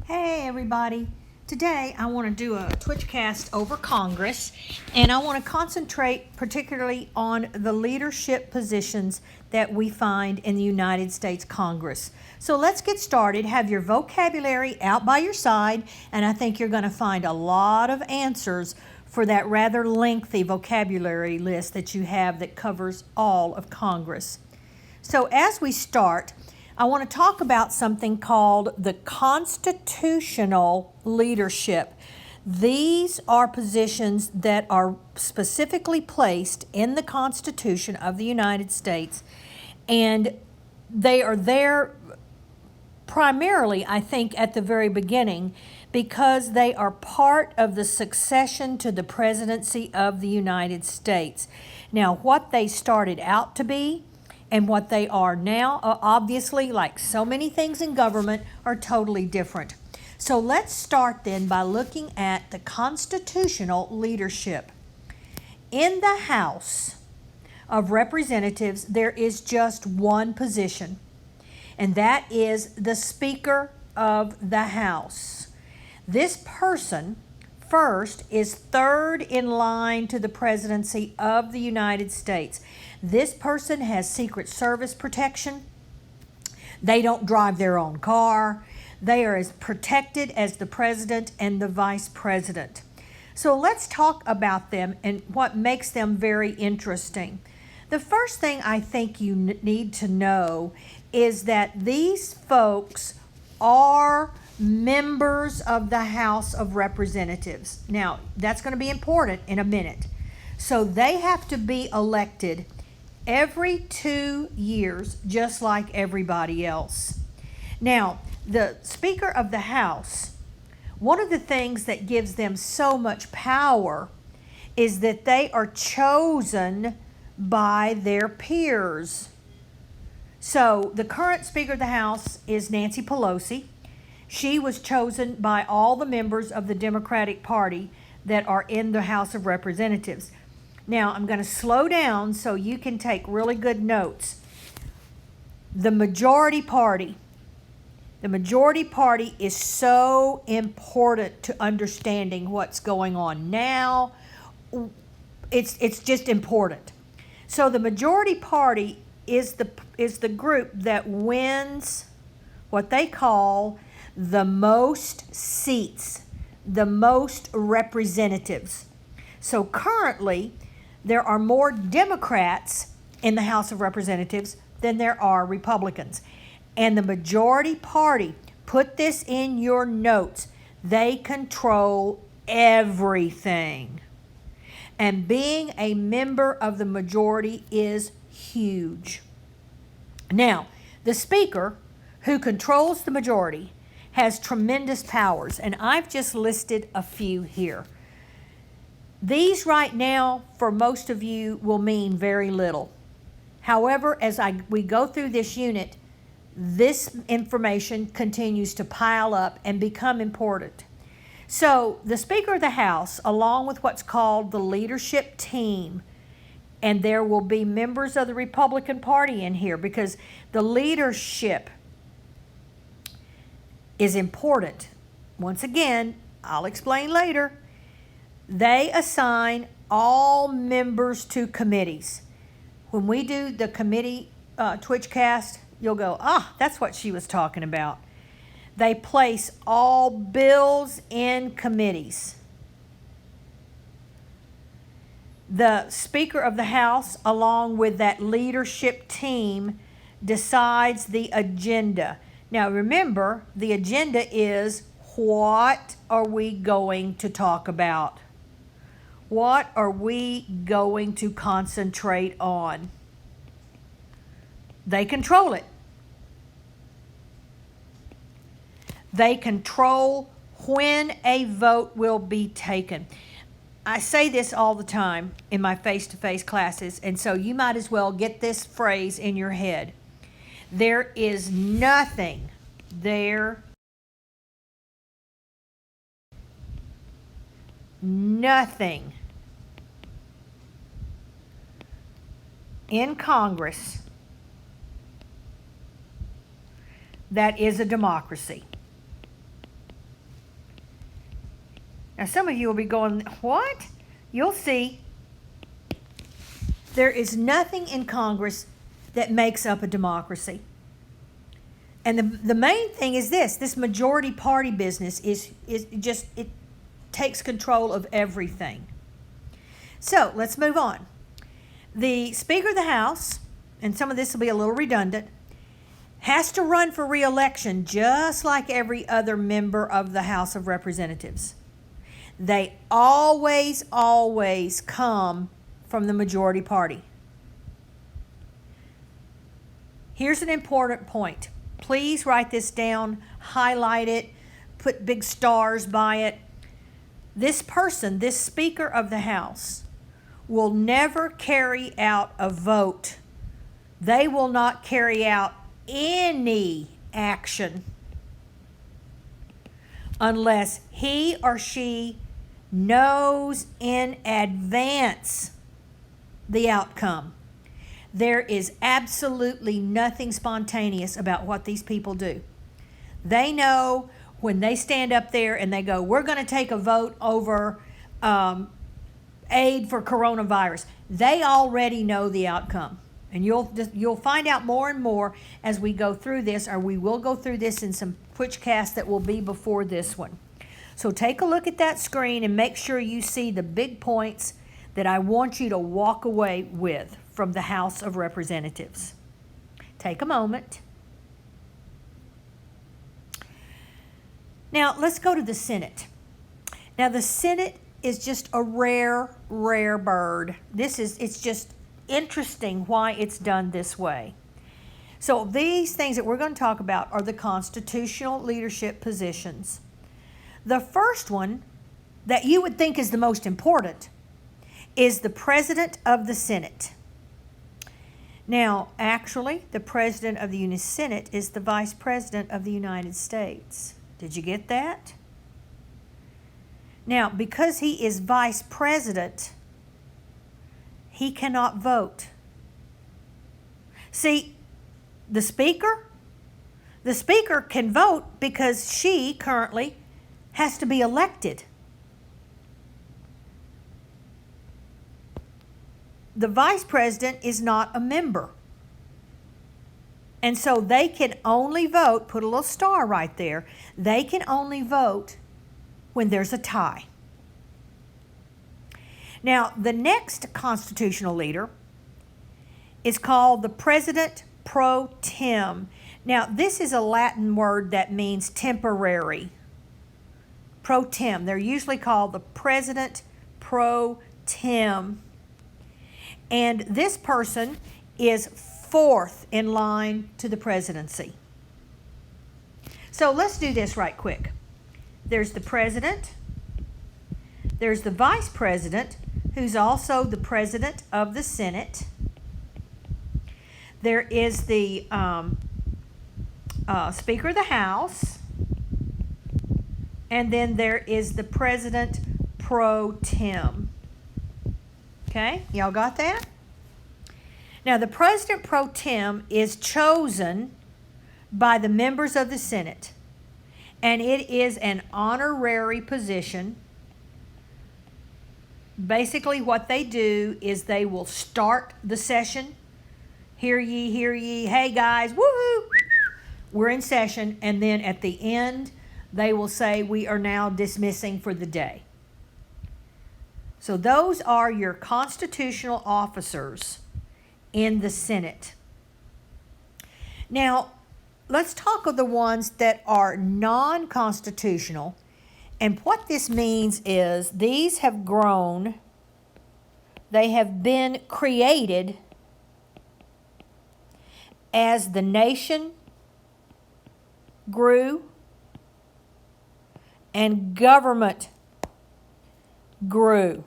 Hey everybody. Today I want to do a Twitchcast over Congress, and I want to concentrate particularly on the leadership positions that we find in the United States Congress. So let's get started. Have your vocabulary out by your side, and I think you're going to find a lot of answers for that rather lengthy vocabulary list that you have that covers all of Congress. So as we start, I want to talk about something called the constitutional leadership. These are positions that are specifically placed in the Constitution of the United States, and they are there primarily, I think, at the very beginning because they are part of the succession to the presidency of the United States. Now, what they started out to be and what they are now, obviously, like so many things in government, are totally different. So let's start then by looking at the constitutional leadership. In the House of Representatives, there is just one position, and that is the Speaker of the House. This person, first, is third in line to the presidency of the United States. This person has Secret Service protection. They don't drive their own car. They are as protected as the president and the vice president. So let's talk about them and what makes them very interesting. The first thing I think you need to know is that these folks are members of the House of Representatives. Now, that's going to be important in a minute. So they have to be elected every 2 years, just like everybody else. Now, the Speaker of the House, one of the things that gives them so much power is that they are chosen by their peers. So the current Speaker of the House is Nancy Pelosi. She was chosen by all the members of the Democratic Party that are in the House of Representatives. Now, I'm going to slow down so you can take really good notes. The majority party is so important to understanding what's going on now. It's just important. So the majority party is the group that wins what they call the most seats, the most representatives. So currently, there are more Democrats in the House of Representatives than there are Republicans. And the majority party, put this in your notes, they control everything. And being a member of the majority is huge. Now, the Speaker, who controls the majority, has tremendous powers, and I've just listed a few here. These right now, for most of you, will mean very little. However, as we go through this unit, this information continues to pile up and become important. So the Speaker of the House, along with what's called the leadership team, and there will be members of the Republican Party in here because the leadership is important. Once again, I'll explain later. They assign all members to committees. When we do the committee Twitchcast, you'll go, that's what she was talking about. They place all bills in committees. The Speaker of the House, along with that leadership team, decides the agenda. Now remember, the agenda is what are we going to talk about? What are we going to concentrate on? They control it. They control when a vote will be taken. I say this all the time in my face-to-face classes, and so you might as well get this phrase in your head. There is nothing in Congress that is a democracy. Now, some of you will be going, what? You'll see. There is nothing in Congress that makes up a democracy. And the main thing is this majority party business is just, it takes control of everything. So let's move on. The Speaker of the House, and some of this will be a little redundant, has to run for re-election just like every other member of the House of Representatives. They always come from the majority party. Here's an important point. Please write this down, highlight it, put big stars by it. This person, this Speaker of the House, will never carry out a vote. They will not carry out any action unless he or she knows in advance the outcome. There is absolutely nothing spontaneous about what these people do. They know when they stand up there and they go, we're going to take a vote over aid for coronavirus. They already know the outcome. And you'll find out more and more as we go through this, or we will go through this in some Tcast that will be before this one. So take a look at that screen and make sure you see the big points that I want you to walk away with from the House of Representatives. Take a moment. Now let's go to the Senate. Now the Senate is just a rare bird. It's just interesting why it's done this way. So these things that we're going to talk about are the constitutional leadership positions. The first one that you would think is the most important is the President of the Senate. Now, actually, the President of the Senate is the Vice President of the United States. Did you get that? Now, because he is Vice President, he cannot vote. See, the Speaker can vote because she currently has to be elected. The Vice President is not a member. And so they can only vote, put a little star right there, they can only vote when there's a tie. Now, the next constitutional leader is called the President pro tem. Now, this is a Latin word that means temporary. Pro tem. They're usually called the President pro tem. And this person is fourth in line to the presidency. So let's do this right quick. There's the President. There's the Vice President, who's also the President of the Senate. There is the Speaker of the House. And then there is the President pro tem. Okay, y'all got that? Now, the President pro tem is chosen by the members of the Senate, and it is an honorary position. Basically, what they do is they will start the session. Hear ye, hey guys, woohoo! We're in session, and then at the end, they will say, we are now dismissing for the day. So those are your constitutional officers in the Senate. Now, let's talk of the ones that are non-constitutional. And what this means is these have grown, they have been created as the nation grew and government grew.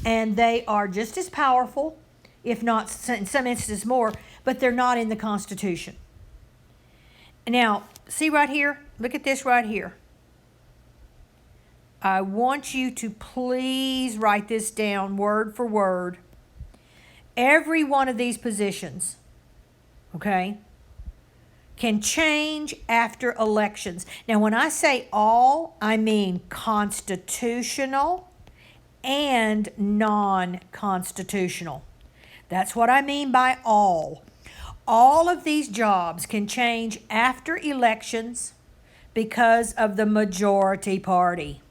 And they are just as powerful, if not in some instances more, but they're not in the Constitution. Now, see right here? Look at this right here. I want you to please write this down word for word. Every one of these positions, okay, can change after elections. Now, when I say all, I mean constitutional and non-constitutional. That's what I mean by all. All of these jobs can change after elections because of the majority party.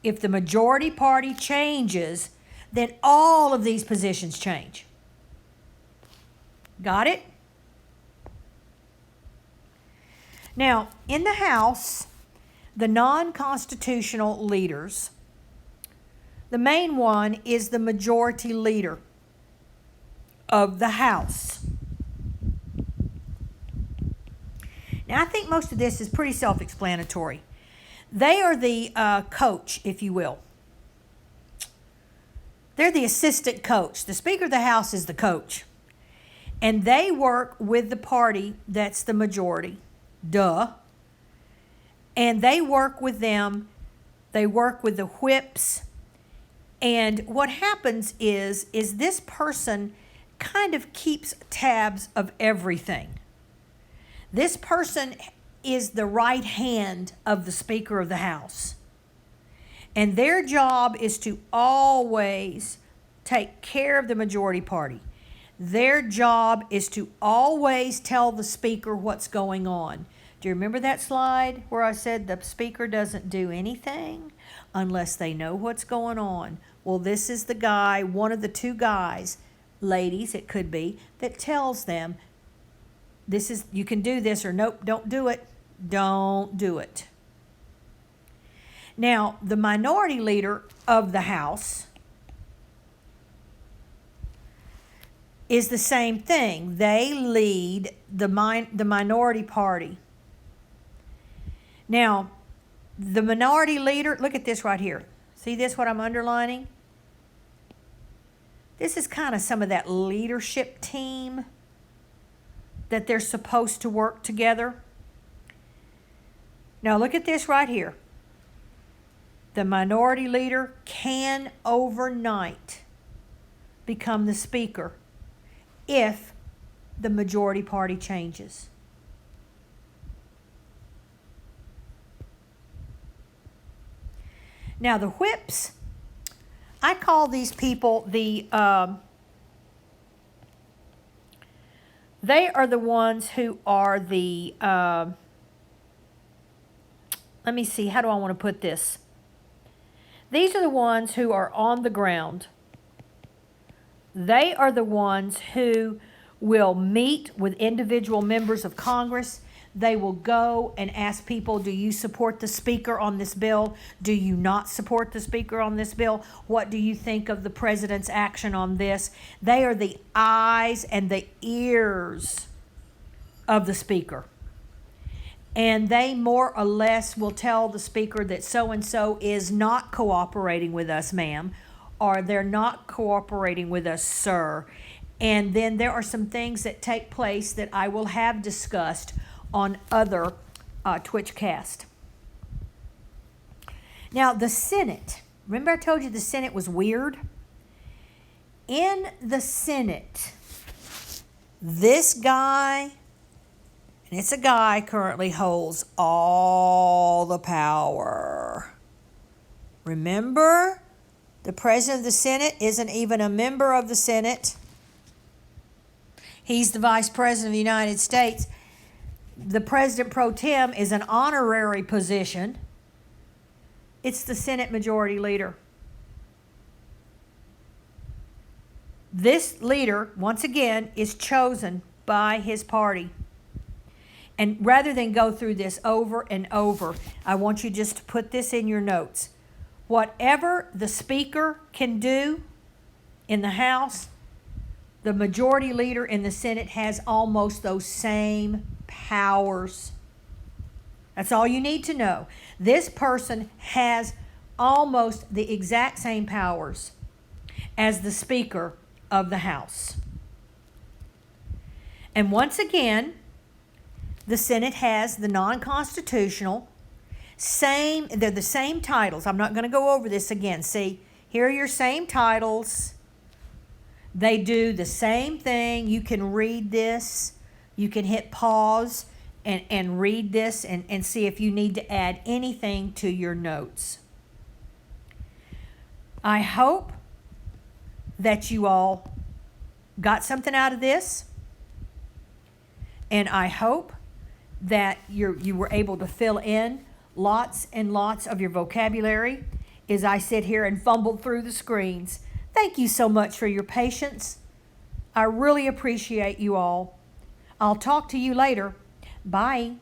If the majority party changes, then all of these positions change. Got it? Now, in the House, the non-constitutional leaders, the main one is the majority leader of the House. Now, I think most of this is pretty self-explanatory. They are the coach, if you will. They're the assistant coach. The Speaker of the House is the coach. And they work with the party that's the majority. Duh. And they work with them. They work with the whips. And what happens is this person kind of keeps tabs of everything. This person is the right hand of the Speaker of the House. And their job is to always take care of the majority party. Their job is to always tell the Speaker what's going on. Do you remember that slide where I said the Speaker doesn't do anything unless they know what's going on? Well, this is the guy, one of the two guys, ladies it could be, that tells them, this is, you can do this, or nope, don't do it. Don't do it. Now, the minority leader of the House is the same thing. They lead the minority party. Now, the minority leader, look at this right here. See this, what I'm underlining? This is kind of some of that leadership team that they're supposed to work together. Now, look at this right here. The minority leader can overnight become the Speaker if the majority party changes. Now, the whips, I call these people they are the ones who are the, let me see, how do I want to put this? These are the ones who are on the ground. They are the ones who will meet with individual members of Congress. They will go and ask people, do you support the Speaker on this bill? Do you not support the Speaker on this bill? What do you think of the President's action on this? They are the eyes and the ears of the Speaker. And they more or less will tell the Speaker that so-and-so is not cooperating with us, ma'am, or they're not cooperating with us, sir. And then there are some things that take place that I will have discussed on other Twitchcast. Now, the Senate. Remember I told you the Senate was weird? In the Senate, this guy, and it's a guy, currently holds all the power. Remember, the President of the Senate isn't even a member of the Senate. He's the Vice President of the United States. The President Pro Tem is an honorary position. It's the Senate Majority Leader. This leader, once again, is chosen by his party. And rather than go through this over and over, I want you just to put this in your notes. Whatever the Speaker can do in the House, the Majority Leader in the Senate has almost those same powers. That's all you need to know. This person has almost the exact same powers as the Speaker of the House. And once again, the Senate has the non-constitutional, they're the same titles. I'm not going to go over this again. See, here are your same titles. They do the same thing. You can read this. You can hit pause and read this and see if you need to add anything to your notes. I hope that you all got something out of this, and I hope that you were able to fill in lots and lots of your vocabulary as I sit here and fumble through the screens. Thank you so much for your patience. I really appreciate you all. I'll talk to you later. Bye.